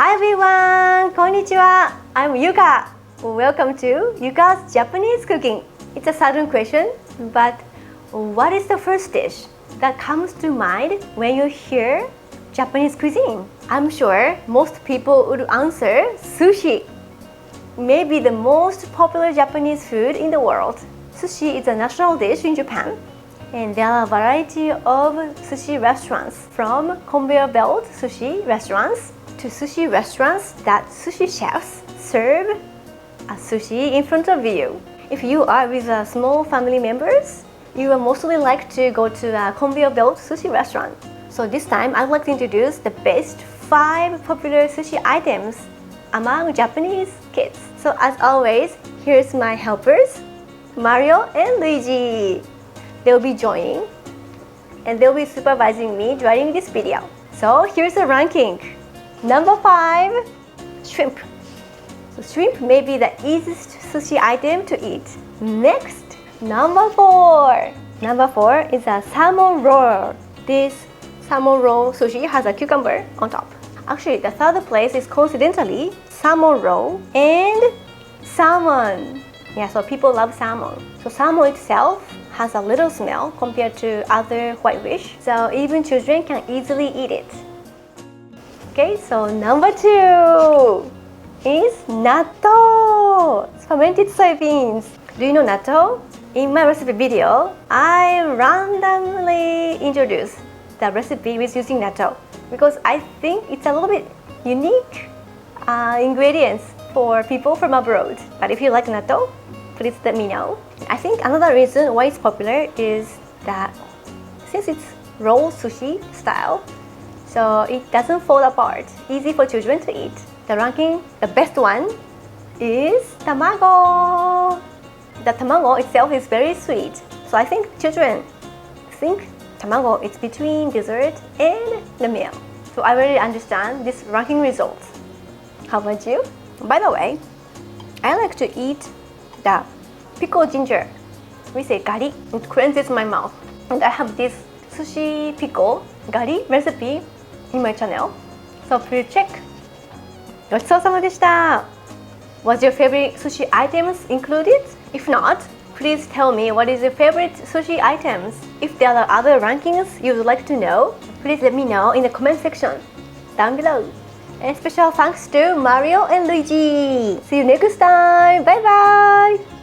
Hi everyone! こんにちは! I'm YUCa. Welcome to YUCa's Japanese cooking. It's a sudden question, but what is the first dish that comes to mind when you hear Japanese cuisine? I'm sure most people would answer sushi. Maybe the most popular Japanese food in the world. Sushi is a national dish in Japan, and there are a variety of sushi restaurants, from conveyor belt sushi restaurants to sushi restaurants that sushi chefs serve a sushi in front of you. If you are with small family members, you will mostly like to go to a conveyor belt sushi restaurant. So this time, I'd like to introduce the best 5 popular sushi items among Japanese kids. So as always, here's my helpers, Mario and Luigi. They'll be joining and they'll be supervising me during this video. So here's the ranking. Number 5, shrimp. So shrimp may be the easiest sushi item to eat. Next, number 4. Number 4 is a salmon roll. This salmon roll sushi has a cucumber on top. Actually, the third place is coincidentally salmon roll and salmon. Yeah, so people love salmon. So salmon itself has a little smell compared to other white fish, so even children can easily eat it. Okay, so number 2 is natto, fermented soybeans. Do you know natto? In my recipe video, I randomly introduced the recipe with using natto because I think it's a little bit unique ingredients for people from abroad. But if you like natto, please let me know. I think another reason why it's popular is that since it's raw sushi style, so it doesn't fall apart, easy for children to eat. The ranking, the best one is tamago. The tamago itself is very sweet, so I think children think tamago is between dessert and the meal. So I really understand this ranking result. How about you? By the way, I like to eat the pickled ginger. We say gari. It cleanses my mouth. And I have this sushi pickle gari recipe in my channel. So please check. ごちそうさまでした. Was your favorite sushi items included? If not, please tell me what is your favorite sushi items. If there are other rankings you would like to know, please let me know in the comment section down below. And special thanks to Mario and Luigi. See you next time. Bye bye.